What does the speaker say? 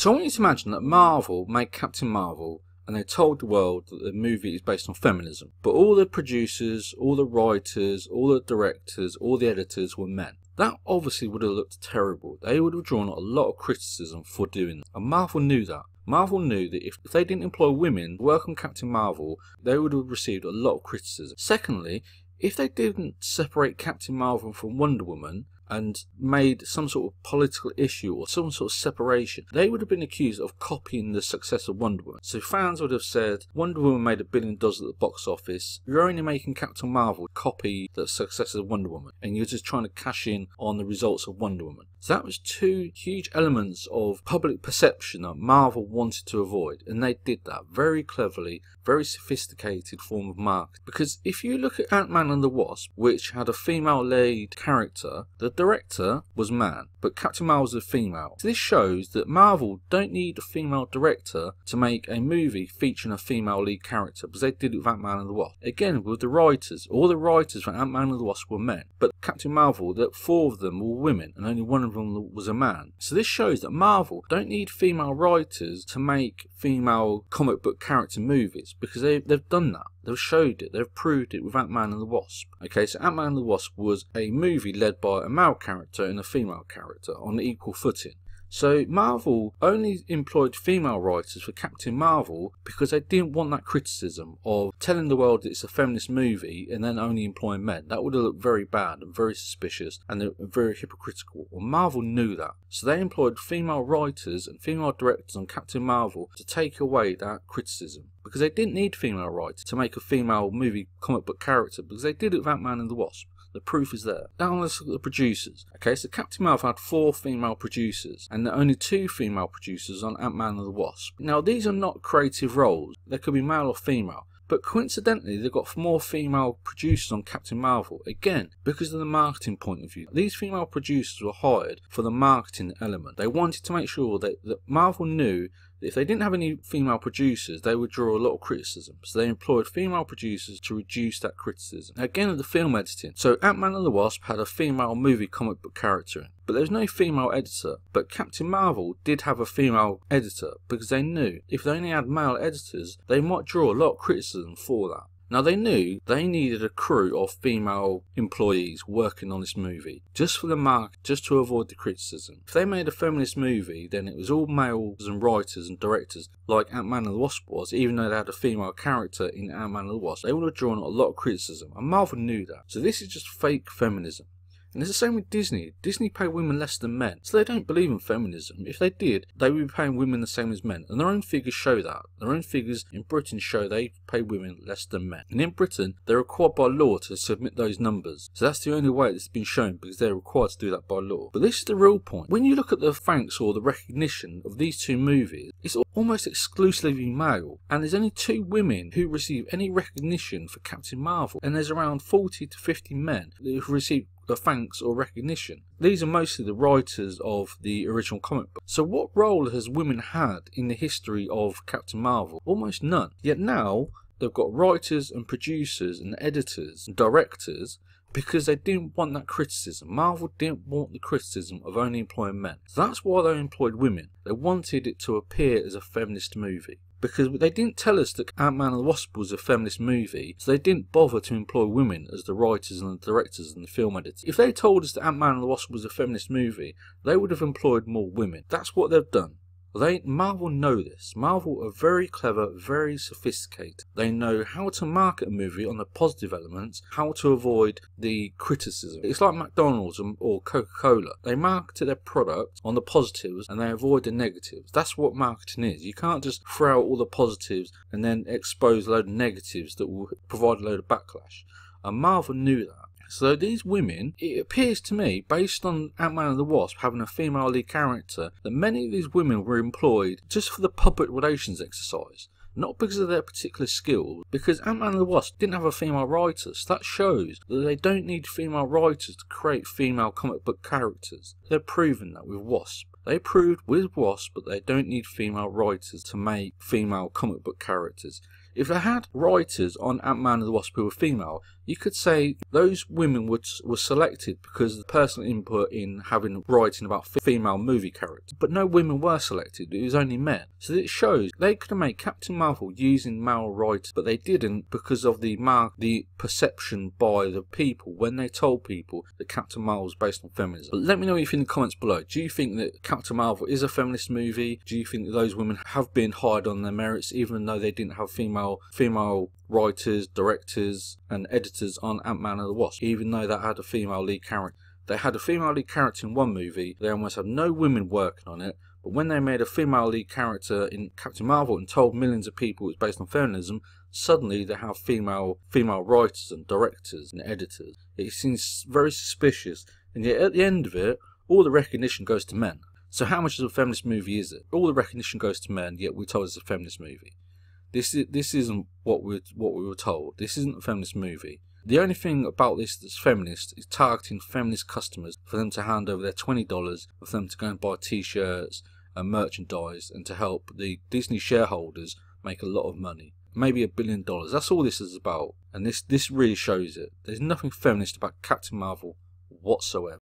So I want you to imagine that Marvel made Captain Marvel and they told the world that the movie is based on feminism. But all the producers, all the writers, all the directors, all the editors were men. That obviously would have looked terrible. They would have drawn a lot of criticism for doing that. And Marvel knew that. Marvel knew that if they didn't employ women to work on Captain Marvel, they would have received a lot of criticism. Secondly, if they didn't separate Captain Marvel from Wonder Woman and made some sort of political issue or some sort of separation, they would have been accused of copying the success of Wonder Woman. So fans would have said, Wonder Woman made $1 billion at the box office, you're only making Captain Marvel copy the success of Wonder Woman, and you're just trying to cash in on the results of Wonder Woman. So that was two huge elements of public perception that Marvel wanted to avoid, and they did that very cleverly, very sophisticated form of marketing. Because if you look at Ant-Man and the Wasp, which had a female lead character, the director was man, but Captain Marvel was a female. So this shows that Marvel don't need a female director to make a movie featuring a female lead character, because they did it with Ant-Man and the Wasp. Again, with the writers, all the writers for Ant-Man and the Wasp were men, but Captain Marvel, that 4 of them were women, and only one of them was a man. So this shows that Marvel don't need female writers to make female comic book character movies, because they've done that. They've showed it, they've proved it with Ant-Man and the Wasp. Okay, so Ant-Man and the Wasp was a movie led by a male character and a female character on equal footing. So Marvel only employed female writers for Captain Marvel because they didn't want that criticism of telling the world that it's a feminist movie and then only employing men. That would have looked very bad and very suspicious and very hypocritical. Well, Marvel knew that. So they employed female writers and female directors on Captain Marvel to take away that criticism. Because they didn't need female writers to make a female movie comic book character, because they did it with Ant-Man and the Wasp. The proof is there. Now let's look at the producers. Okay, so Captain Marvel had 4 female producers and only 2 female producers on Ant-Man and the Wasp. Now these are not creative roles. They could be male or female. But coincidentally, they've got more female producers on Captain Marvel. Again, because of the marketing point of view. These female producers were hired for the marketing element. They wanted to make sure that Marvel knew that if they didn't have any female producers, they would draw a lot of criticism. So they employed female producers to reduce that criticism. Now, again, the film editing. So Ant-Man and the Wasp had a female movie comic book character in, but there was no female editor. But Captain Marvel did have a female editor, because they knew if they only had male editors, they might draw a lot of criticism for that. Now they knew they needed a crew of female employees working on this movie, just for the market, just to avoid the criticism. If they made a feminist movie, then it was all males and writers and directors, like Ant-Man and the Wasp was, even though they had a female character in Ant-Man and the Wasp. They would have drawn a lot of criticism, and Marvel knew that. So this is just fake feminism. And it's the same with Disney. Disney pay women less than men, so they don't believe in feminism. If they did, they would be paying women the same as men. And their own figures show that. Their own figures in Britain show they pay women less than men. And in Britain, they're required by law to submit those numbers. So that's the only way it's been shown, because they're required to do that by law. But this is the real point. When you look at the thanks or the recognition of these 2 movies, it's almost exclusively male. And there's only 2 women who receive any recognition for Captain Marvel. And there's around 40 to 50 men who receive a thanks or recognition. These are mostly the writers of the original comic book. So what role has women had in the history of Captain Marvel? Almost none. Yet now they've got writers and producers and editors and directors, because they didn't want that criticism. Marvel didn't want the criticism of only employing men. So that's why they employed women. They wanted it to appear as a feminist movie. Because they didn't tell us that Ant-Man and the Wasp was a feminist movie, so they didn't bother to employ women as the writers and the directors and the film editors. If they told us that Ant-Man and the Wasp was a feminist movie, they would have employed more women. That's what they've done. Marvel know this. Marvel are very clever, very sophisticated. They know how to market a movie on the positive elements, how to avoid the criticism. It's like McDonald's or Coca-Cola. They market their product on the positives and they avoid the negatives. That's what marketing is. You can't just throw out all the positives and then expose a load of negatives that will provide a load of backlash. And Marvel knew that. So these women, it appears to me, based on Ant-Man and the Wasp having a female lead character, that many of these women were employed just for the public relations exercise. Not because of their particular skills, because Ant-Man and the Wasp didn't have a female writer, so that shows that they don't need female writers to create female comic book characters. They've proven that with Wasp. They proved with Wasp that they don't need female writers to make female comic book characters. If they had writers on Ant-Man and the Wasp who were female, You could say those women were selected because of the personal input in writing about female movie characters. But no women were selected, it was only men. So it shows they could have made Captain Marvel using male writers, but they didn't because of the perception by the people when they told people that Captain Marvel was based on feminism. But let me know what you think in the comments below. Do you think that Captain Marvel is a feminist movie? Do you think that those women have been hired on their merits even though they didn't have female writers, directors and editors on Ant-Man and the Wasp, even though that had a female lead character? They had a female lead character in one movie, they almost had no women working on it, but when they made a female lead character in Captain Marvel and told millions of people it was based on feminism, suddenly they have female writers and directors and editors. It seems very suspicious, and yet at the end of it, all the recognition goes to men. So how much of a feminist movie is it? All the recognition goes to men, yet we're told it's a feminist movie. This isn't what we were told. This isn't a feminist movie. The only thing about this that's feminist is targeting feminist customers for them to hand over their $20, for them to go and buy t-shirts and merchandise, and to help the Disney shareholders make a lot of money. Maybe $1 billion. That's all this is about. And this really shows it. There's nothing feminist about Captain Marvel whatsoever.